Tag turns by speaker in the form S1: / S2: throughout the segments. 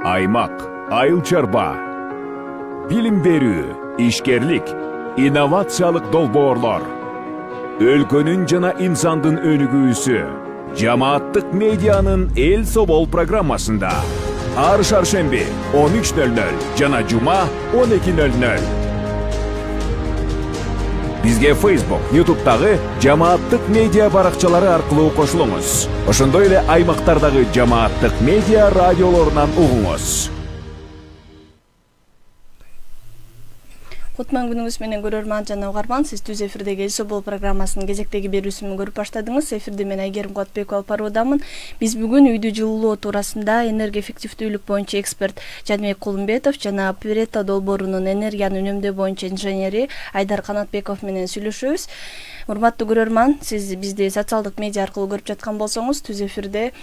S1: аймак, айыл чарба, билим берүү, ишкерлик, инновациялык долбоорлор, өлкөнүн жана инсандын өнүгүүсү, жамааттык медианын эл собол программасында ар шаршемби 13:00 жана жума 12:00. Бизге Facebook, YouTube'дагы жамааттык медиа баракчалары аркылуу кошулуңуз. Ошондой эле аймактардагы жамааттык медиа радиолорунан угуңуз.
S2: Кутман күнүңүз менен көрөрман жана угарман, сиз түз эфирдеги эл собол программасынын кезектеги берүүсүн көрүп баштадыңыз. Эфирде мен Айгерим Куатбекова алып баруудамын. Биз бүгүн үйдү жылуулоо туурасында энергия эффективдүүлүк боюнча эксперт Жаныбек Кулумбетов жана Парето долбоорунун энергияны үнөмдөө боюнча инженери Айдар Канатбеков менен сүйлөшөбүз. Урматтуу көрөрман, сиз бизди социалдык медиа аркылуу көрүп жаткан болсоңуз, түз эфирде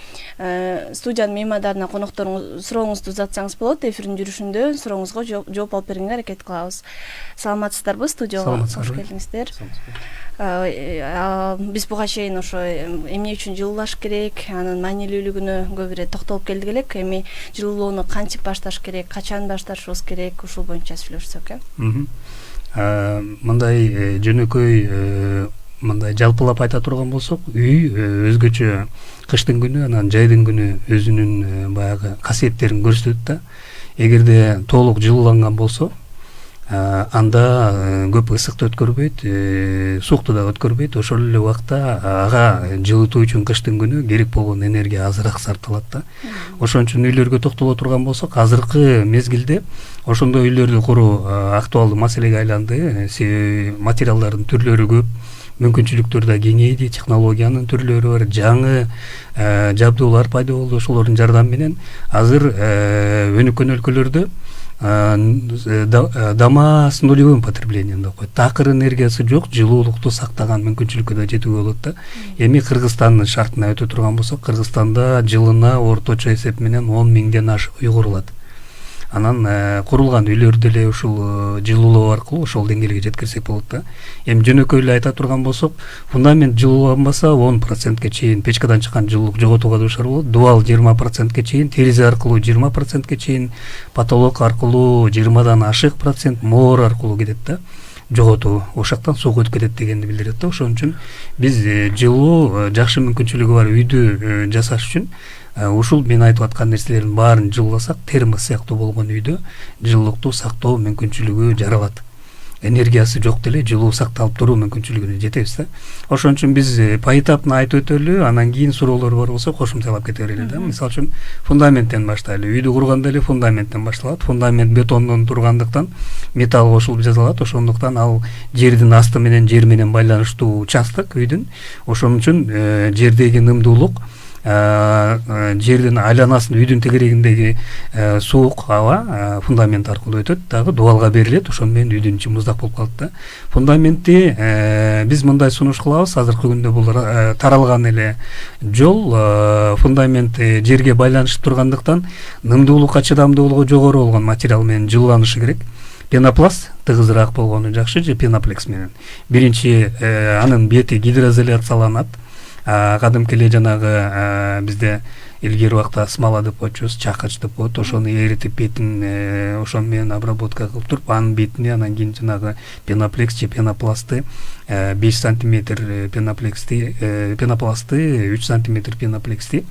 S2: студиянын меймандарына конокторуңуз сурооңузду узатсаңыз болот. Эфирдин жүрүшүндө сурооңузга жооп алып берүүгө аракет кылабыз. Саламатсыздарбы, студияга кош келиңиздер. Биз буга чейин ошо эмне үчүн жылуулаш керек, анын маанилүүлүгүнө көп ире токтолуп келдик элек. Эми жылуулоону кантип башташ керек, качан башташыбыз керек, ушул боюнча сүйлөшсөк.
S3: Мындай жөнөкөй мындай жалпылап айта турган болсок, үй өзгөчө кыштын күнү, анан жайдын күнү өзүнүн баягы касиеттерин көрсөтөт да. Эгерде толук жылууланган болсо, анда көп ысыкты өткөрбөйт, суукту да өткөрбөйт. Ошол эле убакта ага жылытуу үчүн кыштын күнү керек болгон энергия азыраак сарпталат да. Ошон үчүн үйлөргө токтоло турган болсок, азыркы мезгилде ошондой үйлөрдү куруу актуалдуу маселеге айланды. Материалдардын түрлөрү көп, мүмкүнчүлүктөр да кеңейди, технологиянын түрлөрү бар, жаңы жабдуулар пайда болду. Ошолордун жардамы менен азыр өнүккөн өлкөлөрдө дома с нулевым потреблением да коет. Такыр энергиясы жок, жылуулукту сактаган мүмкүнчүлүккө да жетүүгө болот да. Эми Кыргызстандын шартына өтө турган болсок, Кыргызстанда жылына орточо эсеп менен 10 миңден ашык үй курулат. Анан курулган үйлөрдү эле ушул жылуулоо аркылуу ошол деңгээлге жеткирсек болот да. Эми жөнөкөй эле айта турган болсок, фундамент жылууланбаса 10%ке чейин печкадан чыккан жылуулук жоготууга дуушар болот. Дубал 20%ке чейин, терезе аркылуу 20%ке чейин, потолок аркылуу 20дан ашык процент, моор аркылуу кетет да. Жоготуу ошактан суу өтүп кетет дегенди билдирет да. Ошон үчүн биз жылуу жакшы мүмкүнчүлүгү бар үйдү жасаш үчүн ушул мен айтып аткан нерселердин баарын жылууласак, термос сыяктуу болгон үйдө жылуулукту сактоо мүмкүнчүлүгү жаралат. Энергиясы жок деле жылуу сакталып туруу мүмкүнчүлүгүнө жетебиз да. Ошон үчүн биз поэтапно айтып өтөлү, анан кийин суроолор бар болсо кошумчалап кете берели да. Мисалы үчүн фундаменттен баштайлы. Үйдү курганда эле фундаменттен башталат. Фундамент бетондон тургандыктан металл кошулуп жасалат. Ошондуктан ал жердин асты менен жер менен байланыштуу участок үйдүн. Ошон үчүн жердеги нымдуулук, жердин айланасын, үйдүн тегерегиндеги суук аба фундамент аркылуу өтөт, дагы дубалга берилет. Ошон менен үйдүн ичи муздак болуп калат да. Фундаментти биз мындай сунуш кылабыз. Азыркы күндө бул таралган эле жол. Фундамент жерге байланышып тургандыктан нымдуулукка чыдамдуулугу жогору болгон материал менен жылууланышы керек. Пенопласт тыгызыраак болгону жакшы же пеноплекс менен. Биринчи анын бети гидроизоляцияланат. Кадымкы эле жанагы бизде илгери убакта смола деп коечубуз, чакыч деп коет. Ошону эритип бетин ошон менен обработка кылып туруп, анын бетине анан кийин жанагы пеноплекс же пенопласты 5 сантиметр пенопласты 3 сантиметр пеноплексти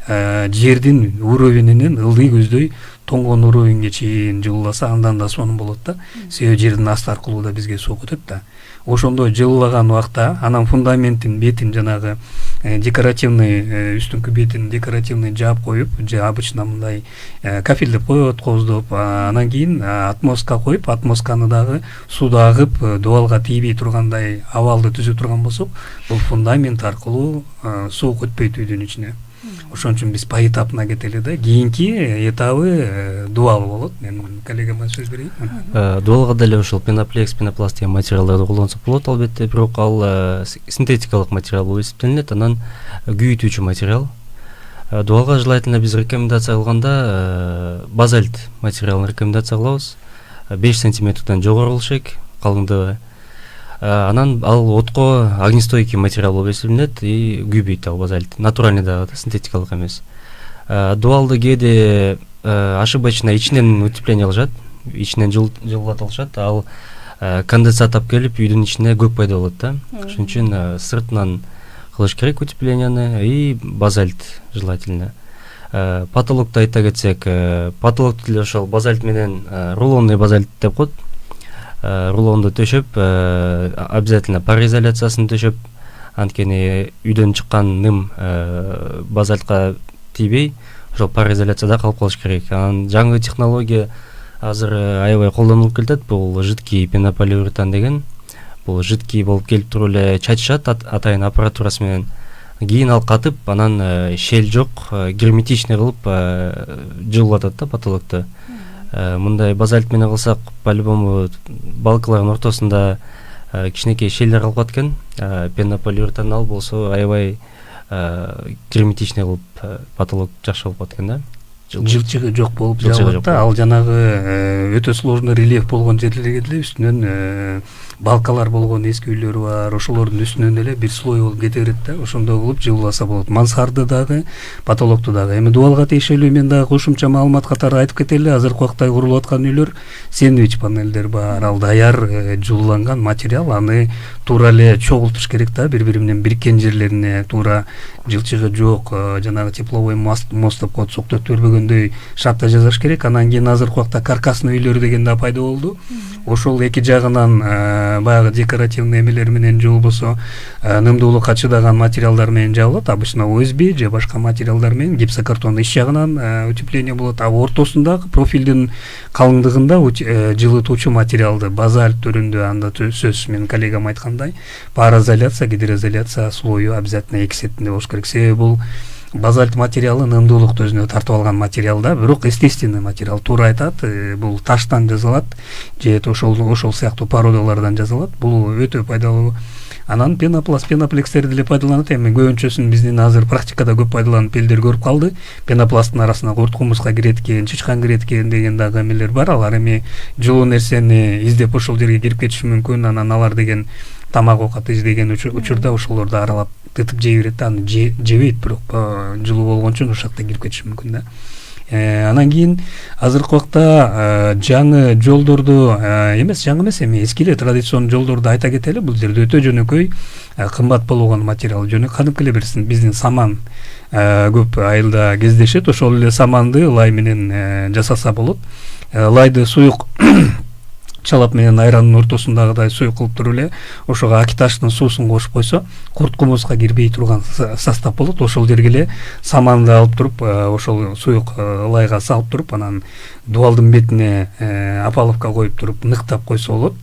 S3: жердин уровенинен ылдый көздөй тоңгон уровенге чейин жылууласа, андан да сонун болот да. Себеби жердин асты аркылуу да бизге суу өтөт да. Ошондой жылуулаган убакта анан фундаменттин бетин жанагы декоративный үстүнкү бетин декоративный жаап коюп, же обычно мындай кафель деп коет, коздоп, анан кийин атмоска коюп, атмосканы дагы сууда агып дубалга тийбей тургандай абалды түзүп турган болсок, бул фундамент аркылуу суу өтпөйт үйдүн ичине. Ошон үчүн биз поэтапно кетели да. Кийинки этабы дубал болот. Мен коллегама сөз берейин.
S4: Дубалга деле ошол пеноплекс, пенопласт деген материалдарды колдонсок болот албетте, бирок ал синтетикалык материал болуп эсептелинет, анан күйүтүүчү материал. Дубалга желательно биз рекомендация кылганда базальт материалын рекомендация кылабыз. 5 сантиметрден жогору болуш керек калыңдыгы. Анан ал отко огнестойкий материал болуп эсептелинет и күйбөйт ал базальт. Натуральный да, синтетикалык эмес. Дуалды кээде ошибочно ичинен утепление кылышат, ичинен жылуулатылышат, ал конденсат алып келип үйдүн ичине көп пайда болот да. Ошон үчүн сыртынан кылыш керек утеплениени и базальт желательно. Потолокто айта кетсек, потолокту деле ошол базальт менен рулонный базальт деп коет. Рулонду төшөп, обязательно пароизоляциясын төшөп, анткени үйдөн чыккан ним базальтка тийбей, ошол пароизоляцияда калып калыш керек. Анан жаңы технология азыр аябай колдонулуп келатат. Бул жидкий пенополиуретан деген. Бул жидкий болуп келип туруп эле чачышат атайын аппаратурасы менен. Кийин ал катып, анан шел жок, герметичный кылып жылуулатат да потолокту. Мындай базальт менен кылсак, по-любому балкалардын ортосунда кичинекей шелдер калып калат экен. Пенополиуретан ал болсо аябай герметичный кылып потолок жакшы болуп калат экен да.
S3: Жылчыгы жок болуп жабылат да. Ал жанагы өтө сложный рельеф болгон жерлерге деле үстүнөн балкалар болгон эски үйлөр бар. Ошолордун үстүнөн эле бир слой болуп кете берет да. Ошондой кылып жылууласа болот. Мансарды дагы, потолокту дагы. Эми дубалга тиешелүү мен дагы кошумча маалымат катары айтып кетели. Азыркы убакта курулуп аткан үйлөр сэндвич панелдер бар. Ал даяр жылууланган материал. Аны туура эле чогултуш керек да, бири-бири менен бириккен жерлерине туура жылчыгы жок, жанагы тепловой мост деп коет, соктоп төрбөгөндөй шапта жасаш керек. Анан кийин азыркы убакта каркасный үйлөр деген да пайда болду. Ошол эки жагынан баягы декоративный эмелер менен же болбосо нымдуулукка чыдаган материалдар менен жабылат. Обычно ОСБ же башка материалдар менен гипсокартон иш жагынан утепление болот. А ортосундагы профилдин калыңдыгында жылытуучу материалды базальт түрүндө, анда сөз менин коллегам айткандай, пароизоляция, гидроизоляция слою обязательно эки сетинде болуш керек. Себеби бул базальт материалы нымдуулукту өзүнө тартып алган материал да, бирок естественный материал. Туура айтат, бул таштан жасалат же ошол сыяктуу породалардан жасалат. Бул өтө пайдалуу. Анан пенопласт, пеноплекстер деле пайдаланат. Эми көбүнчөсүн биздин азыр практикада көп пайдаланып элдер көрүп калды. Пенопласттын арасына курт кумуска кирет экен, чычкан кирет экен деген дагы эмелер бар. Алар эми жылуу нерсени издеп ошол жерге кирип кетиши мүмкүн. Анан алар деген тамак оокат издеген учурда ошолорду аралап тытып жей берет да, аны жебейт, бирок жылуу болгон үчүн ошол жакта кирип кетиши мүмкүн да. Анан кийин азыркы убакта жаңы жолдорду эмес, эми эски эле традицион жолдорду айта кетели. Бул жерде өтө жөнөкөй, кымбат болгон материал. Кадимки эле биздин саман көп айылда кездешет. Ошол эле саманды лай менен жасаса болот. Лайды суюк чалап менен айрандын ортосундагыдай суюк кылып туруп эле ошого акиташтын суусун кошуп койсо, курт кумуска кирбей турган состав болот. Ошол жерге эле саманды алып туруп, ошол суюк лайга салып туруп, анан дубалдын бетине опалубка коюп туруп ныктап койсо болот.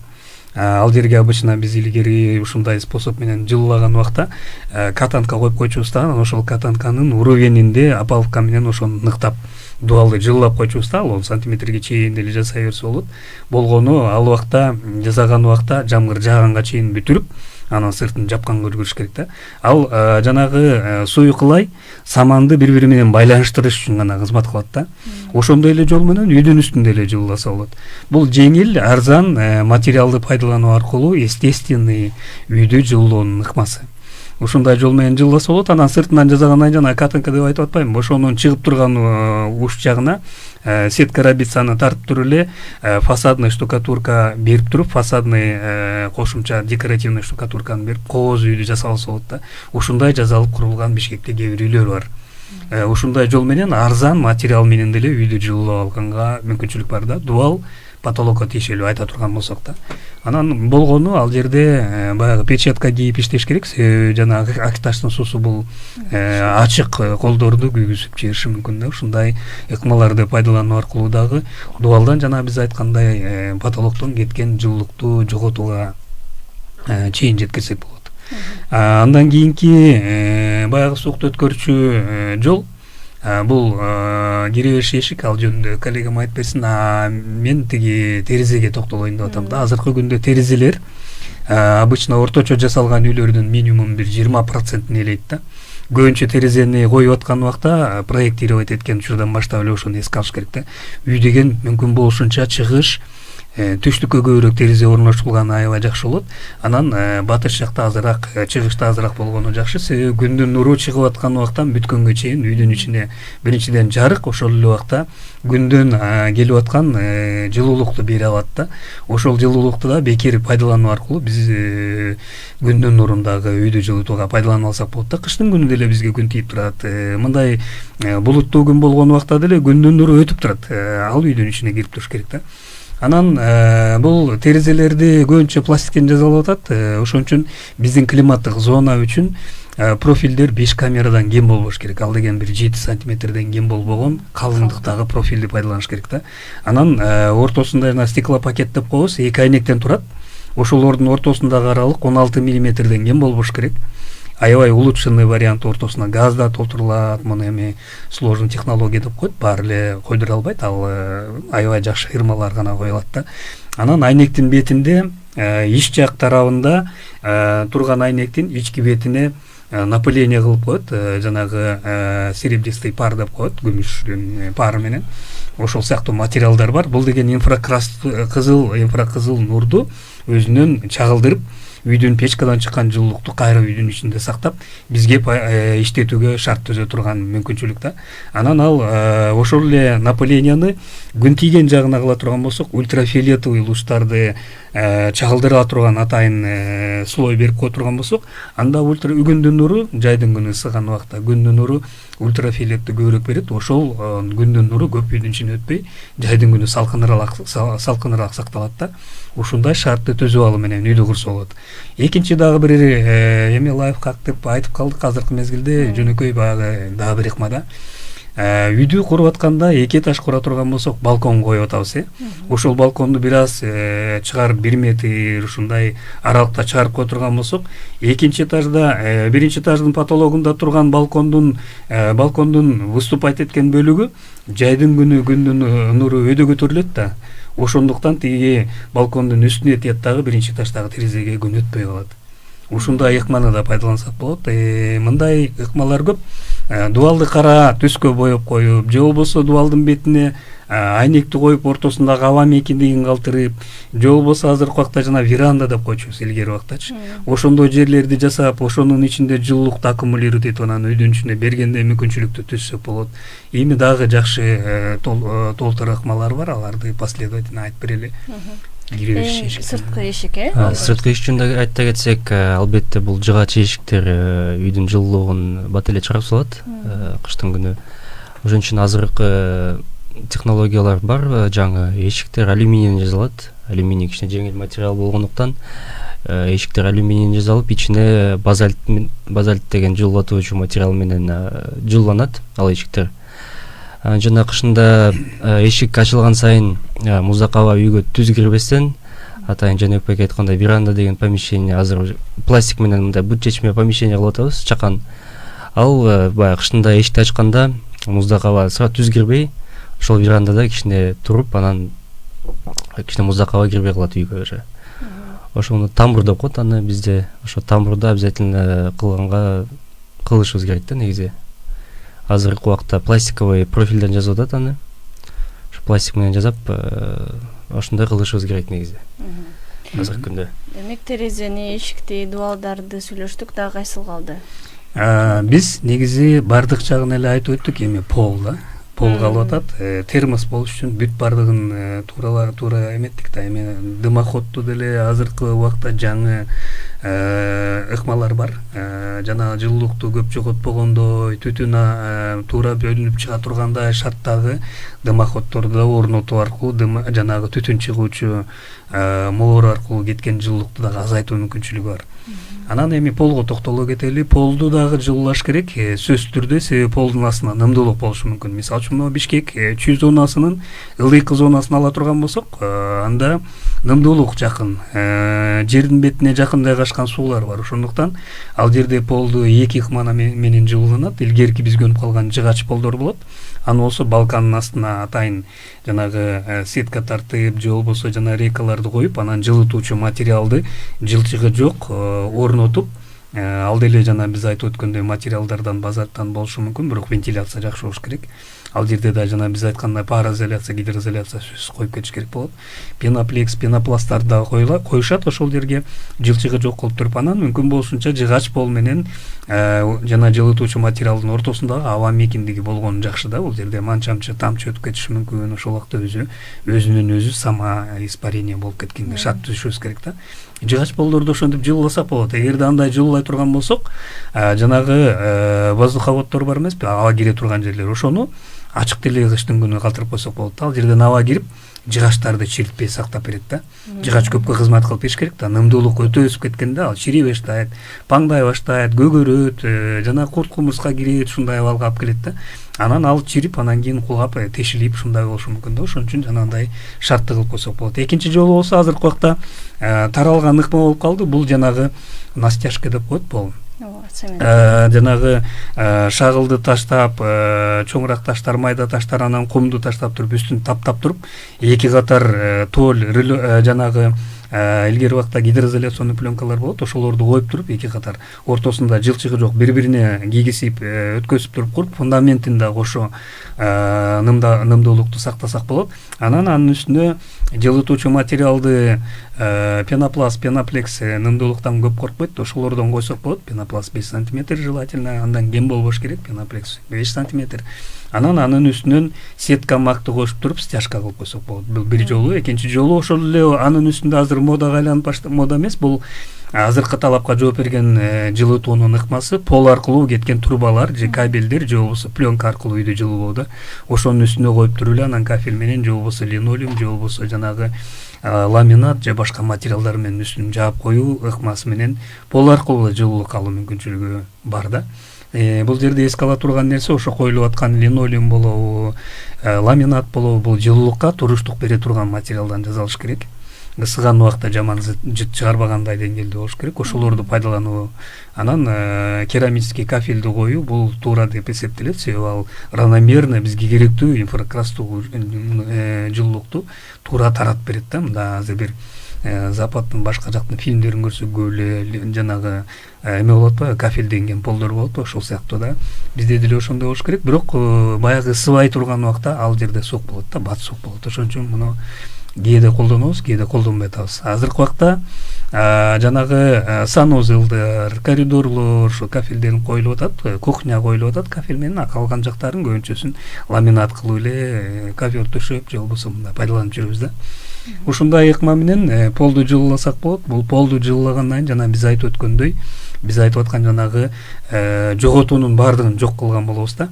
S3: Ал жерге обычно биз илгери ушундай способ менен жылуулаган убакта катанка коюп койчубуз да, анан ошол катанканын уровенинде опалубка менен ошону ныктап дубалды жылуулап койчубуз да, 10 сантиметрге чейин деле жасай берсе болот. Болгону ал убакта жасаган убакта жамгыр жааганга чейин бүтүрүп, анан сыртын жапканга үлгүрүш керек да. Ал жанагы суюк лай саманды бири-бири менен байланыштырыш үчүн гана кызмат кылат да. Ошондой эле жол менен үйдүн үстүндө эле жылууласа болот. Бул жеңил, арзан материалды пайдалануу аркылуу естественный үйдү жылуулоонун ыкмасы. Ушундай жол менен жылууласа болот. Анан сыртынан жасагандан жана катанка деп айтып атпайм, ошонун чыгып турган уч жагына сетка рабицаны тартып туруп эле фасадный штукатурка берип туруп, фасадный кошумча декоративный штукатурканы берип, кооз үйдү жасалса болот да. Ушундай жасалып курулган Бишкекте кээ бир үйлөр бар. Ушундай жол менен арзан материал менен деле үйдү жылуулап алганга мүмкүнчүлүк бар да. Дубал потолокко тиешелүү айта турган болсок да. Анан болгону ал жерде баягы перчатка кийип иштеш керек. Жана акиташтын суусу бул ачык колдорду күйгүзүп жибериши мүмкүн да. Ушундай ыкмаларды пайдалануу аркылуу дагы дубалдан жана биз айткандай потолоктон кеткен жылуулукту жоготууга чейин жеткирсек болот. Андан кийинки баягы суукту өткөрчү жол бул кире бериш эшик. Ал жөнүндө коллегам айтып берсин. Мен тиги терезеге токтолоюн деп атам да. Азыркы күндө терезелер обычно орточо жасалган үйлөрдүн минимум бир 20% ээлейт да. Көбүнчө терезени коюп аткан убакта проектировать эткен учурдан баштап эле ошону эске алыш керек да. Үй деген мүмкүн болушунча чыгыш, түштүккө көбүрөөк терезе орноштурулганы аябай жакшы болот. Анан батыш жакта азыраак, чыгышта азыраак болгону жакшы. Себеби күндүн нуру чыгып аткан убактан бүткөнгө чейин үйдүн ичине биринчиден жарык, ошол эле убакта күндүн келип аткан жылуулукту бере алат да. Ошол жылуулукту да бекер пайдалануу аркылуу биз күндүн нурун дагы үйдү жылытууга пайдаланып алсак болот да. Кыштын күнү деле бизге күн тийип турат. Мындай булуттуу күн болгон убакта деле күндүн нуру өтүп турат. Ал үйдүн ичине кирип туруш керек да. Анан бул терезелерди көбүнчө пластиктен жасалып атат. Ошон үчүн биздин климаттык зона үчүн профилдер 5 камерадан кем болбош керек. Ал деген бир 7 сантиметрден кем болбогон калыңдыктагы профилди пайдаланыш керек да. Анан ортосунда жана стеклопакет деп коебуз, 2 айнектен турат. Ошолордун ортосундагы аралык 16 миллиметрден кем болбош керек. Аябай улучшенный вариант, ортосуна газ да толтурулат. Муну эми сложный технология деп коет, баары эле койдура албайт. Ал аябай жакшы фирмалар гана коюлат да. Анан айнектин бетинде ич жак тарабында турган айнектин ички бетине напыление кылып коет, жанагы серебристый пар деп коет, күмүш пары менен. Ошол сыяктуу материалдар бар. Бул деген инфракызыл нурду өзүнөн чагылдырып, үйдүн печкадан чыккан жылуулукту кайра үйдүн ичинде сактап, бизге иштетүүгө шарт түзө турган мүмкүнчүлүк да. Анан ал ошол эле напылениени күн тийген жагына кыла турган болсок, ультрафиолетовый лучтарды чагылдыра турган атайын слой берип кое турган болсок, анда күндүн нуру, жайдын күнү ысыган убакта күндүн нуру ультрафиолетти көбүрөөк берет. Ошол күндүн нуру көп үйдүн ичине өтпөй, жайдын күнү салкыныраак сакталат да. Ушундай шартты түзүп алуу менен үйдү курса болот. Экинчи дагы бир эми лайфхак деп айтып калдык азыркы мезгилде, жөнөкөй баягы дагы бир ыкма да. Үйдү куруп атканда 2 этаж кура турган болсок, балкон коюп атабыз. Ошол балконду бир аз чыгарып 1 метр ушундай аралыкта чыгарып кое турган болсок, экинчи этажда, биринчи этаждын потологунда турган балкондун выступать эткен бөлүгү жайдын күнү күндүн нуру өйдө көтөрүлөт да. Ошондуктан тиги балкондун үстүнө тиет дагы биринчи этаждагы терезеге күн өтпөй калат. Ушундай ыкманы да пайдалансак болот. Мындай ыкмалар көп. Дуалды кара түскө боеп коюп, же болбосо дуалдын бетине айнекти коюп, ортосундагы аба мейкиндигин калтырып, же болбосо азыркы убакта жана веранда деп койчубуз, илгери убактачы. Ошондой жерлерди жасап, ошонун ичинде жылуулукту аккумулировать этип, анан үйдүн ичине бергенде мүмкүнчүлүктү түзсөк болот. Эми дагы жакшы толтур ыкмалар бар, аларды последовательно айтып берели.
S2: Сырткы эшик,
S4: Сырткы эшик үчүн айта кетсек, албетте бул жыгач эшиктер үйдүн жылуулугун бат эле чыгарып салат кыштын күнү. Ошон үчүн азыркы технологиялар бар, жаңы эшиктер алюминийден жасалат. Алюминий кичине жеңил материал болгондуктан эшиктер алюминийден жасалып, ичине базальт деген жылуулатуучу материал менен жылууланат ал эшиктер. Жана кышында эшик ачылган сайын муздак аба үйгө түз кирбестен, атайын Жаныбек айткандай веранда деген помещение азыр пластик менен мындай бут чечме помещение кылып атабыз, чакан. Ал баягы кышында эшикти ачканда муздак аба сразу түз кирбей, ошол верандада кичине туруп, анан кичине муздак аба кирбей калат үйгө уже. Ошону тамбур деп коет аны бизде. Ошо тамбурду обязательно кылышыбыз керек да негизи. Азыркы убакта пластиковый профилден жазып атат аны. Ошо пластик менен жазап, ошондой кылышыбыз керек негизи. Азыркы күндө.
S2: Демек терезени, эшикти, дуалдарды сүйлөштүк, дагы кайсыл калды?
S3: Биз негизи бардык жагын эле айтып өттүк, эми пол да. Пол калып атат. Термос болуш үчүн бүт бардыгын туура эметтик да. Эми дымоходду деле азыркы убакта жаңы ыкмалар бар. Жана жылуулукту көп жоготпогондой, түтүн туура бөлүнүп чыга тургандай шарттагы дымоходдорду орнотуу аркылуу жанагы түтүн чыгуучу молор аркылуу кеткен жылуулукту дагы азайтуу мүмкүнчүлүгү бар. Анан эми полго токтоло кетели. Полду дагы жылуулаш керек, сөзсүз түрдө, себеби полдун астында нымдуулук болушу мүмкүн. Мисалы үчүн могу Бишкек чүй зонасынын ылдыйкы зонасын ала турган болсок, анда нымдуулук жакын, жердин бетине жакын жайгашкан суулар бар. Ошондуктан ал жерде полду 2 ыкмана менен жылууланат. Илгерки бизге өнүп калган жыгач полдор болот. Аны болсо балкандын астына атайын жанагы сетка тартып, же болбосо жана рейкаларды коюп, анан жылытуучу материалды жылчыгы жок орнотуп, Ал деле жана биз айтып өткөндөй материалдардан базардан болушу мүмкүн, бирок вентиляция жакшы болуш керек. Ал жерде да жана биз айткандай пароизоляция, гидроизоляция сөзсүз коюп кетиш керек болот. Пеноплекс, пенопласттарды да коюшат ошол жерге жылчыгы жок кылып туруп, анан мүмкүн болушунча жыгач пол менен жана жылытуучу материалдын ортосундагы аба мекиндиги болгону жакшы да. Бул жерде манчамчы, тамчы өтүп кетиши мүмкүн, ошол убакта өзүнөн өзү самоиспарение болуп кеткенде шарт түзүшүбүз керек да. Жыгач болдорду ошентип жылыласак болот. Эгерде андай жылуулай турган болсок, жанагы воздуховоддор бар эмеспи, аба кире турган жерлер, ошону ачык деле кыштын күнү калтырып койсок болот. Ал жерден аба кирип, жыгачтарды чиритпей сактап берет да. Жыгач көпкө кызмат кылып бериш керек да. Нымдуулук өтө өсүп кеткенде ал чирий баштайт, паңдай баштайт, көгөрөт, жана курт кумурска кирет, ушундай абалга алып келет да. Анан ал чирип, анан кийин кулап, тешилип ушундай болушу мүмкүн да. Ошон үчүн жанагындай шартты кылып койсок болот. Экинчи жолу болсо азыркы убакта таралган ыкма болуп калды. Бул жанагы настяжка деп коет бул. Жанагы шагылды таштап, чоңураак таштар, майда таштар, анан кумду таштап туруп, үстүн таптап туруп, эки катар толь жанагы илгери убакта гидроизоляционный пленкалар болот, ошолорду коюп туруп, эки катар ортосунда жылчыгы жок, бири-бирине кийгизип, өткөзүп туруп куруп, фундаментин да кошо нымдуулукту сактасак болот. Анан үстүнө жылытуучу материалды пенопласт, пеноплекс нымдуулуктан көп коркпойт, ошолордон койсок болот. Пенопласт 5 см желательно, андан кем болбош керек, пеноплекс 5 см. Анан анын үстүнөн сетка макты кошуп туруп стяжка кылып койсок болот. Бул бир жолу. Экинчи жолу ошол эле анын үстүндө азыр модага айланып мода эмес, бул азыркы талапка жооп берген жылытуунун ыкмасы пол аркылуу кеткен трубалар же кабелдер же болбосо пленка аркылуу үйдү жылуулоо да. Ошонун үстүнө коюп туруп эле анан кафель менен же болбосо линолеум же болбосо жанагы ламинат же башка материалдар менен үстүн жаап коюу ыкмасы менен пол аркылуу жылуулук алуу мүмкүнчүлүгү бар да. Бул жерде эске ала турган нерсе ошо коюлуп аткан линолеум болобу, ламинат болобу, бул жылуулукка туруштук бере турган материалдан жасалыш керек. Ысыган убакта жаман жыт чыгарбагандай деңгээлде болуш керек. Ошолорду пайдалануу. Анан керамический кафелди коюу бул туура деп эсептелет, себеби ал равномерно бизге керектүү инфракрастуу жылуулукту туура таратып берет да. Мында азыр бир Западтын башка жактын фильмдерин көрсөк көп эле жанагы эме болот го, кафелденген полдор болот, ошол сыяктуу да. Бизде деле ошондой болуш керек, бирок баягы ысыбай турган убакта ал жерде сок болот да, бат сок болот. Ошон үчүн муну кээде колдонобуз, кээде колдонбой атабыз. Азыркы убакта жанагы санузелдер, коридорлор, ошо кафелден коюлуп атат, кухня коюлуп атат кафель менен, калган жактарын көбүнчөсүн ламинат кылып эле ковер төшөп же болбосо мындай пайдаланып жүрөбүз да. Ушундай ыкма менен полду жылууласак болот. Бул полду жылуулагандан кийин жана биз айтып өткөндөй, биз айтып аткан жанагы жоготуунун баардыгын жок кылган болобуз да.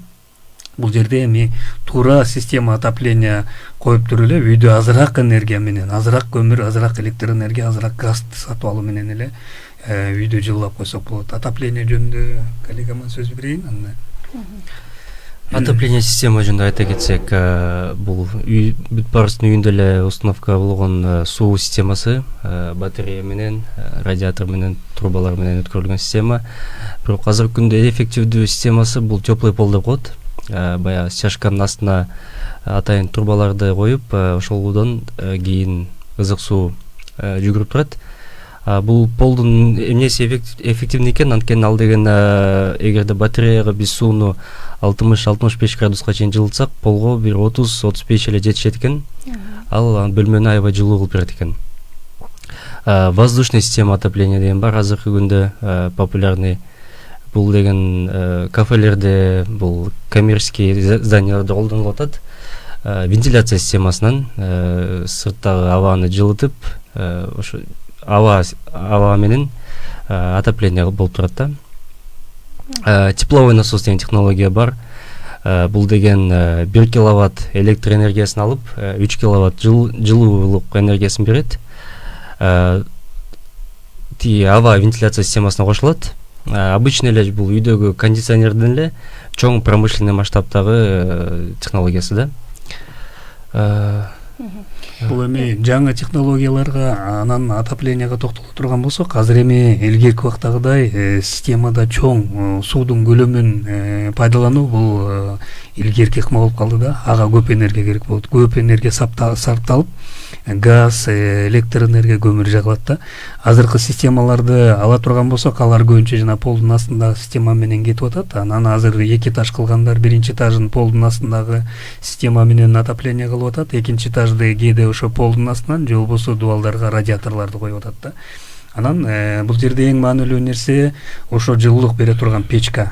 S3: Бул жерде эми туура система отопления коюп туруп эле үйдө азыраак энергия менен, азыраак көмүр, азыраак электр энергия, азыраак газ сатып алуу менен эле үйдө жылуулап койсок болот. Отопление жөнүндө коллегама сөз берейин анда.
S4: Отопление система жөнүндө айта кетсек, бул бүт баарыбыздын үйүндө эле установка болгон суу системасы, батарея менен, радиатор менен, трубалар менен өткөрүлгөн система. Бирок азыркы күндө эффективдүү системасы бул теплый пол деп коет. Баягы стяжканын астына атайын трубаларды коюп, ошолдон кийин ызык суу жүгүрүп турат. Бул полдун эмнеси эффективный экен, анткени ал деген эгерде батареяга биз сууну 60-65 градуска чейин жылытсак, полго бир 30-35 эле жетишет экен. Ал бөлмөнү аябай жылуу кылып берет экен. Воздушный система отопления деген бар, азыркы күндө популярный. Бул деген кафелерде, бул коммерческий зданияларда колдонулуп атат. Вентиляция системасынан сырттагы абаны жылытып, ошо аба менен отопление болуп турат да. Тепловой насос деген технология бар. Бул деген 1 киловатт электр энергиясын алып, 3 киловатт жылуулук энергиясын берет. Аба вентиляция системасына кошулат. Обычно эле бул үйдөгү кондиционерден эле чоң промышленный масштабтагы технологиясы да.
S3: Бул эми жаңы технологияларга, анан отопленияга токтоло турган болсок, азыр эми илгерки убактагыдай системада чоң суудун көлөмүн пайдалануу бул илгерки ыкма болуп калды да. Ага көп энергия керек болот. Көп энергия сарпталып, газ, электр энергия, көмүр жагылат да. Азыркы системаларды ала турган болсок, алар көбүнчө жана полдун астындагы система менен кетип атат. Анан азыр 2 этаж кылгандар биринчи этажын полдун астындагы система менен отопление кылып атат. Экинчи этажды кээде ошо полдун астынан же болбосо дубалдарга радиаторлорду коюп атат да. Анан бул жерде эң маанилүү нерсе ошо жылуулук бере турган печка.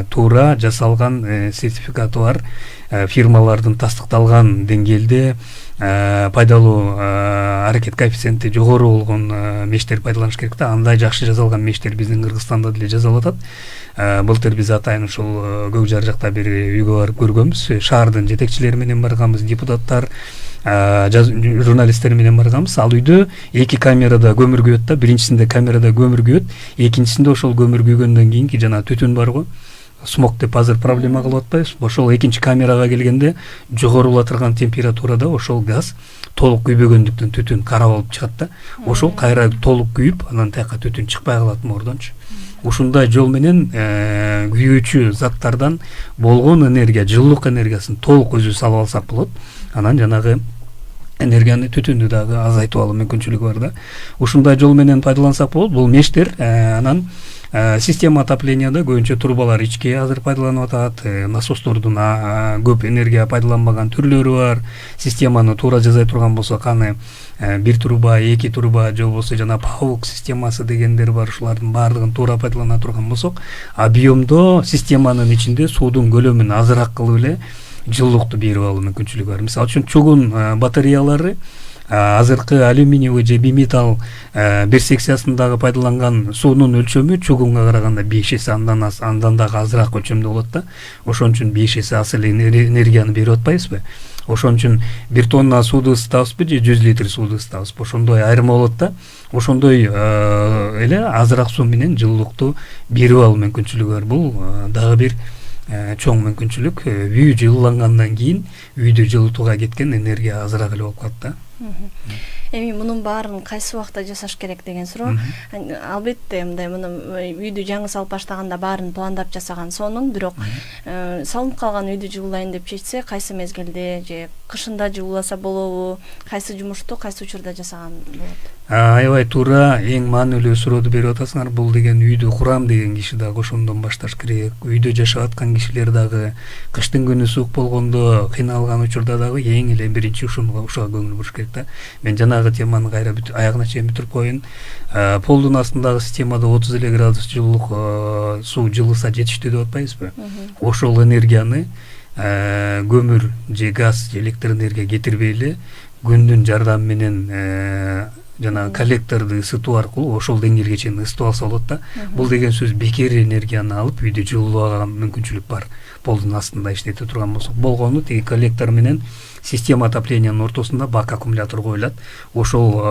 S3: Туура жасалган сертификаты бар фирмалардын тастыкталган деңгээлде пайдалуу аракет коэффициенти жогору болгон мештер пайдаланыш керек да. Андай жакшы жасалган мештер биздин Кыргызстанда деле жасалып атат. Былтыр биз атайын ушул Көк Жар жакта бир үйгө барып көргөнбүз. Шаардын жетекчилери менен барганбыз, депутаттар, журналисттер менен барганбыз. Ал үйдө 2 камерада көмүр күйөт да. Биринчисинде камерада көмүр күйөт, экинчисинде ошол көмүр күйгөндөн кийинки жана түтүн бар го. Смог деп азыр проблема кылып атпайбыз. Ошол экинчи камерага келгенде жогорулата турган температурада ошол газ толук күйбөгөндүктөн түтүн кара болуп чыгат да. Ошол кайра толук күйүп, анан тияка түтүн чыкпай калат мордончу. Ушундай жол менен күйүүчү заттардан болгон энергия, жылуулук энергиясын толук өзүбүз алып алсак болот. Анан жанагы энергияны, түтүндү дагы азайтып алуу мүмкүнчүлүгү бар да. Ушундай жол менен пайдалансак болот. Бул мештер анан система отопленияда көбүнчө турбалар ички азыр пайдаланып атат. Насостордун көп энергия пайдаланбаган түрлөрү бар. Системаны туура жасай турган болсок, аны 1 труба, 2 труба же болбосо жана паук системасы дегендер бар. Ушулардын баардыгын туура пайдалана турган болсок, объемдо системанын ичинде суудун көлөмүн азыраак кылып эле жылуулукту берип алуу мүмкүнчүлүгү бар. Мисалы үчүн чугун батареялары азыркы алюминиевый же биметалл бир секциясындагы пайдаланган суунун өлчөмү чугунга караганда 5 эсе андан дагы азыраак өлчөмдө болот да. Ошон үчүн 5 эсе аз эле энергияны берип атпайбызбы? Ошон үчүн 1 тонна сууду ысытабызбы же 100 литр сууду ысытабызбы? Ошондой айырма болот да. Ошондой эле азыраак суу менен жылуулукту берип алуу мүмкүнчүлүгү бар. Бул дагы бир чоң мүмкүнчүлүк. Үй жылуулангандан кийин үйдү жылытууга кеткен энергия азыраак эле болуп калат да.
S2: Эми мунун баарын кайсы убакта жасаш керек деген суроо. Албетте мындай үйдү жаңы салып баштаганда баарын пландап жасаган сонун, бирок салынып калган үйдү жылуулайын деп чечсе, кайсы мезгилде же кышында жылууласа болобу, кайсы жумушту кайсы учурда жасаган болот?
S3: Аябай туура, эң маанилүү сурооду берип атасыңар. Бул деген үйдү курам деген киши дагы ошондон башташ керек. Үйдө жашап аткан кишилер дагы кыштын күнү суук болгондо кыйналган учурда дагы эң эле биринчи ушуга көңүл буруш керек да. Мен жанагы теманы кайра аягына чейин бүтүрүп коеюн. Полдун астындагы системада 30 эле градус жылуулук суу жылыса жетиштүү деп атпайбызбы? Ошол энергияны көмүр же газ же электр энергия кетирбей эле күндүн жардамы менен жана коллекторду ысытуу аркылуу ошол деңгээлге чейин ысытып алса болот да. Бул деген сөз бекер энергияны алып үйдү жылуулаган мүмкүнчүлүк бар. Полдун астында иштете турган болсок, болгону тиги коллектор менен система отоплениянын ортосунда бак аккумулятор коюлат. Ошол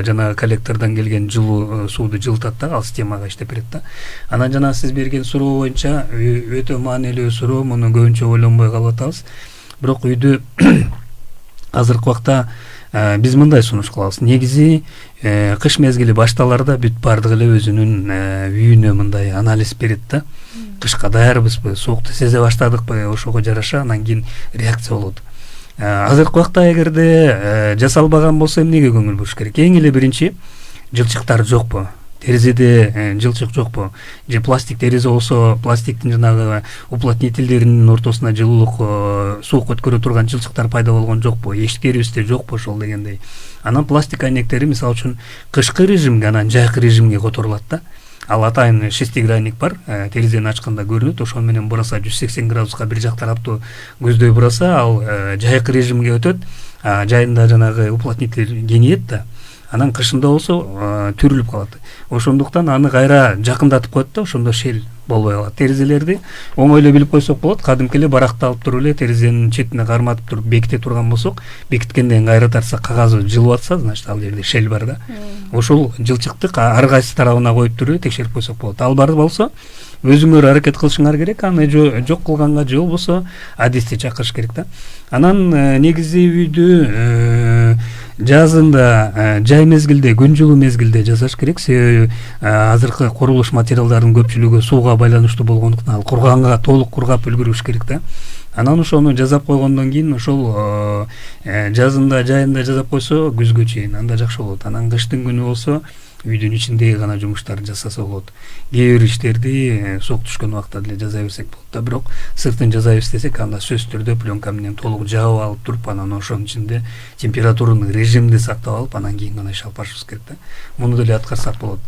S3: жана коллектордон келген жылуу сууду жылытат да, ал системага иштеп берет да. Анан жана сиз берген суроо боюнча өтө маанилүү суроо, муну көбүнчө ойлонбой калып атабыз. Бирок үйдү азыркы убакта биз мындай сунуш кылабыз. Негизи кыш мезгили башталарда бүт бардык эле өзүнүн үйүнө мындай анализ берет да. Кышка даярбызбы, суукту сезе баштадыкпы, ошого жараша анан кийин реакция болот. Азыркы убакта эгерде жасалбаган болсо эмнеге көңүл буруш керек? Эң эле биринчи, жылчыктар жокпу? Терезеде жылчык жокпу? Же пластик терезе болсо, пластиктин жанагы уплотнительдеринин ортосуна жылуулук суук өткөрө турган жылчыктар пайда болгон жокпу? Эшиктерибизде жокпу ошол дегендей. Анан пластик айнектери мисалы үчүн кышкы режимге, анан жайкы режимге которулат да. Ал атайын шестигранник бар, терезени ачканда көрүнөт, ошол менен бураса 180 градуска бир жак тараптуу көздөй бураса, ал жайкы режимге өтөт, жайында жанагы уплотнитель кеңейет да. Анан кышында болсо түрүлүп калат. Ошондуктан аны кайра жакындатып коет да, ошондо шел болбой калат. Терезелерди оңой эле билип койсок болот. Кадимки эле баракты алып туруп эле терезенин четине карматып туруп беките турган болсок, бекиткенден кайра тартса кагазы жылып атса, значит ал жерде шел бар да. Ошол жылчыкты ар кайсы тарабына коюп туруп текшерип койсок болот. Ал бар болсо өзүңөр аракет кылышыңар керек, аны жок кылганга же болбосо адисти чакырыш керек да. Анан негизи үйдү жазында, жай мезгилде, күн жылуу мезгилде жасаш керек. Себеби азыркы курулуш материалдарынын көпчүлүгү сууга байланыштуу болгондуктан ал курганга толук кургап үлгүрүш керек да. Анан ошону жасап койгондон кийин ошол жазында жайында жасап койсо күзгө чейин анда жакшы болот. Анан кыштын күнү болсо үйдүн ичиндеги гана жумуштарды жасаса болот. Кээ бир иштерди суук түшкөн убакта деле жаза берсек болот да, бирок сыртын жаза берсек анда сөзсүз түрдө пленка менен толук жаап алып туруп, анан ошонун ичинде температураны режимди сактап алып, анан кийин гана иш алып барышыбыз керек да. Муну деле аткарсак болот.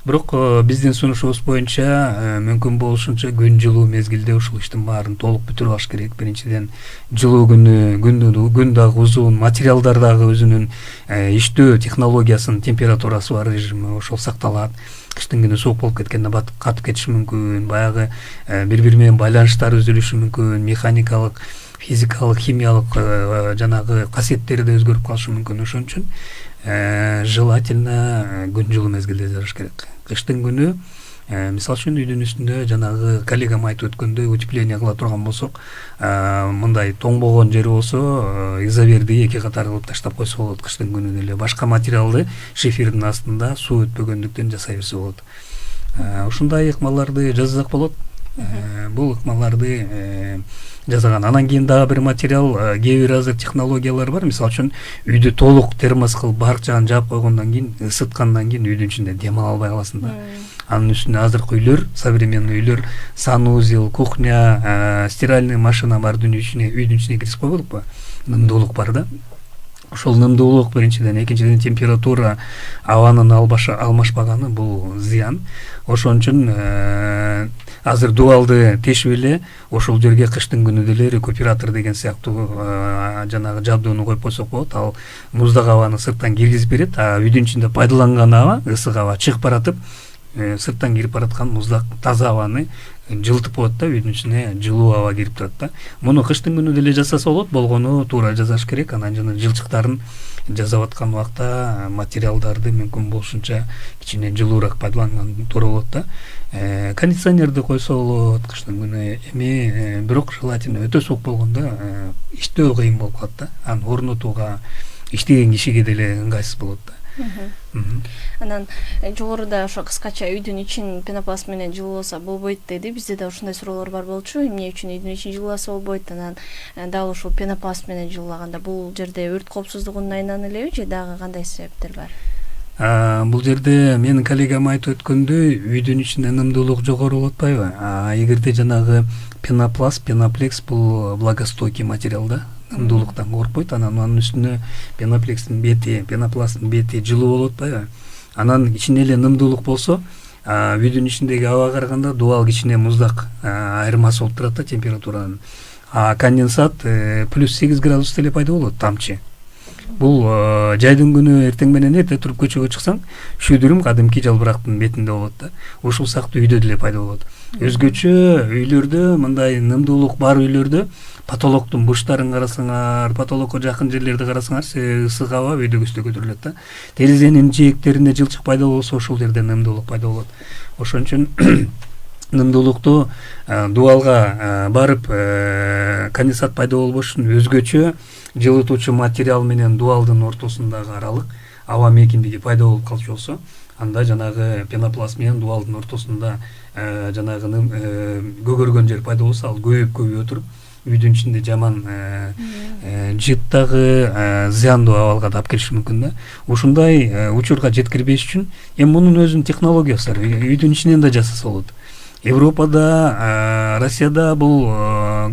S3: Бирок биздин сунушубуз боюнча мүмкүн болушунча күн жылуу мезгилде ушул иштин баарын толук бүтүрүп алыш керек. Биринчиден жылуу күн дагы узун, материалдар дагы өзүнүн иштөө технологиясынын температурасы бар режими ошол сакталат. Кыштын күнү суук болуп кеткенде катып кетиши мүмкүн, баягы бири-бири менен байланыштар үзүлүшү мүмкүн, механикалык, физикалык, химиялык жанагы касиеттери да өзгөрүп калышы мүмкүн. Ошон үчүн желательно күн жылуу мезгилде жасаш керек. Кыштын күнү мисалы үчүн үйдүн үстүндө жанагы коллегам айтып өткөндөй утепление кыла турган болсок, мындай тоңбогон жери болсо изоверди 2 катар кылып таштап койсо болот. Кыштын күнү деле башка материалды шифердин астында суу өтпөгөндүктөн жасай берсе болот. Ушундай ыкмаларды жасасак болот. Бул ыкмаларды жасаган. Анан кийин дагы бир материал, кээ бир азыр технологиялар бар. Мисалы үчүн үйдү толук термос кылып барк жагын жаап койгондон кийин, ысыткандан кийин үйдүн ичинде дем ала албай каласың да. Анын үстүнө азыркы үйлөр, современный үйлөр, санузел, кухня, стиральный машина бар үйдүн ичине киргизип койбодукпу? Нымдуулук бар да. Ошол нымдуулук биринчиден, экинчиден температура, абанын алмашпаганы бул зыян. Ошон үчүн азыр дуалды тешип эле ошол жерге кыштын күнү деле рекуператор деген сыяктуу жанагы жабдууну коюп койсок болот. Ал муздак абаны сырттан киргизип берет, үйдүн ичинде пайдаланган аба, ысык аба чыгып баратып, сырттан кирип бараткан муздак таза абаны жылытып коет да, үйдүн ичине жылуу аба кирип турат да. Муну кыштын күнү деле жасаса болот, болгону туура жасаш керек. Анан жана жылчыктарын жасап аткан убакта материалдарды мүмкүн болушунча кичине жылуураак пайдаланган туура болот да. Кондиционерди койсо болот кыштын күнү. Эми бирок желательно өтө суук болгондо иштөө кыйын болуп калат да. Аны орнотууга иштеген кишиге деле ыңгайсыз болот да.
S2: Анан жогоруда ошо кыскача үйдүн ичин пенопласт менен жылууласа болбойт деди. Бизде да ушундай суроолор бар болчу. Эмне үчүн үйдүн ичин жылууласа болбойт? Анан дал ушул пенопласт менен жылуулаганда бул жерде өрт коопсуздугунун айынан элеби же дагы кандай себептер бар?
S3: Бул жерде менин коллегам айтып өткөндөй, үйдүн ичинде нымдуулук жогору болуп атпайбы? Эгерде жанагы пенопласт, пеноплекс бул влагостойкий материал да. Нымдуулуктан коркпойт. Анан анын үстүнө пеноплексtin бети, пенопласттын бети жылуу болуп атпайбы? Анан ичинде эле нымдуулук болсо, үйдүн ичиндеги абага караганда дуал кичине муздак айырмасы болуп турат да температуранын. Конденсат +8 градус деле пайда болот, тамчы. Бул жайдын күнү эртең менен эрте туруп көчөгө чыксаң, шүдүрүм кадимки жалбырактын бетинде болот да. Ушул сыяктуу үйдө деле пайда болот. Өзгөчө үйлөрдө, мындай нымдуулук бар үйлөрдө потолоктун бурчтарын карасаңар, потолокко жакын жерлерди карасаңар, ысык аба үйдө көстө көтөрүлөт да. Терезенин жээктеринде жылчык пайда болсо, ошол жерде нымдуулук пайда болот. Ошон үчүн нымдуулукту дуалга барып конденсат пайда болбош үчүн өзгөчө жылытуучу материал менен дуалдын ортосундагы аралык аба мейкиндиги пайда болуп калчу болсо, анда жанагы пенопласт менен дуалдын ортосунда жанагы көгөргөн жер пайда болсо, ал көбөйө туруп үйдүн ичинде жаман жыттагы зыяндуу абалга да алып келиши мүмкүн да. Ушундай учурга жеткирбеш үчүн эми мунун өзүнүн технологиясы бар. Үйдүн ичинен да жасаса болот. Европада, Россияда бул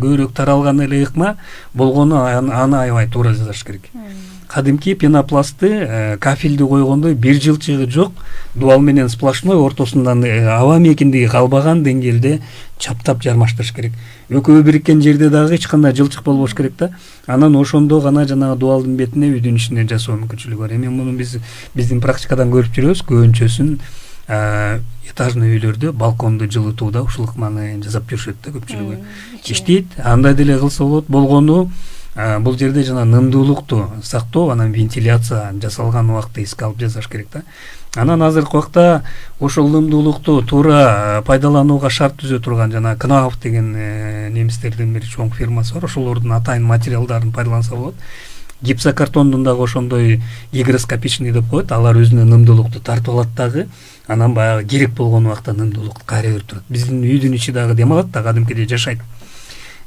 S3: көбүрөөк таралган эле ыкма болгону аны аябай туура жасаш керек. Кадимки пенопластты кафелди койгондой бир жылчыгы жок, дуал менен сплошной ортосундан аба мейкиндиги калбаган деңгээлде чаптап жармаштырыш керек. Экөө бириккен жерде дагы эч кандай жылчык болбош керек да. Анан ошондо гана жанагы дуалдын бетине үйдүн ичине жасоо мүмкүнчүлүгү бар. Эми муну биздин практикадан көрүп жүрөбүз. Көбүнчөсүн этажный үйлөрдө балконду жылытууда ушул ыкманы жасап жүрүшөт да көпчүлүгү. Иштейт, андай деле кылса болот. Болгону бул жерде жана нымдуулукту сактоо, анан вентиляция жасалган убакта эске алып жасаш керек да. Анан азыркы убакта ошол нымдуулукту туура пайдаланууга шарт түзө турган жана Knauf деген немистердин бир чоң фирмасы бар. Ошолордун атайын материалдарын пайдаланса болот. Гипсокартондун дагы ошондой гигроскопичный деп коет. Алар өзүнө нымдуулукту тартып алат дагы. Анан баягы керек болгон убакта нымдуулук кайра берип турат. Биздин үйдүн ичи дагы дем алат да, кадимкидей жашайт.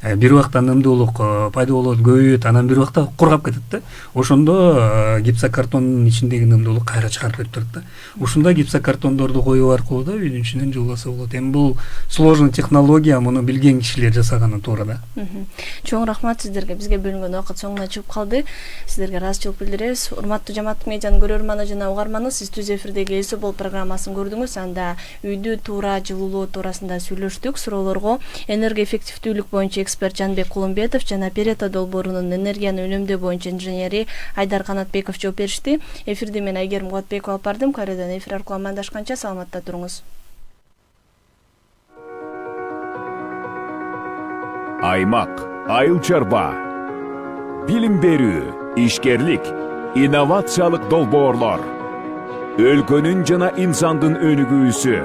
S3: бир убакта ынымдуулук пайда болот, көбөйөт, анан бир убакта кургап кетет да. Ошондо гипсокартондун ичиндеги ынымдуулук кайра чыгарып берип турат да. Ушундай гипсокартондорду коюу аркылуу да үйдүн ичинен жылууласа болот. Эми бул сложный технология, муну билген кишилер жасаганы туура да.
S2: Чоң рахмат сиздерге. Бизге бөлүнгөн убакыт соңуна чыгып калды. Сиздерге ыраазычылык билдиребиз. Урматтуу Жамааттык медианын көрөрманы жана угарманы, сиз түз эфирдеги Эл Собол программасын көрдүңүз. Анда үйдү туура жылуулоо туурасында сүйлөштүк. Суроолорго энергия эффективдүүлүк боюнча эксперт Жанбек Кулумбетов жана Перета долбоорунун энергияны үнөмдөө боюнча инженери Айдар Канатбеков жооп беришти. Эфирди мен Айгерим Кубатбекова алып бардым. Кайрадан эфир аркылуу амандашканча саламатта туруңуз.
S1: Аймак, айыл чарба, билим берүү, ишкерлик, инновациялык долбоорлор, өлкөнүн жана инсандын өнүгүүсү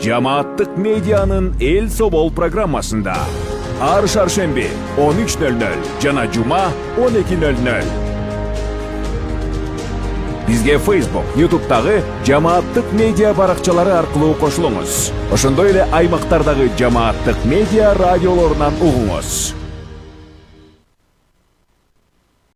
S1: Жамааттык медианын Эл Собол программасында ар шаршемби 13:00 жана жума 12:00. Бизге Facebook, YouTube'дагы Жамааттык медиа баракчалары аркылуу кошулуңуз. Ошондой эле аймактардагы Жамааттык медиа радиолорунан угуңуз.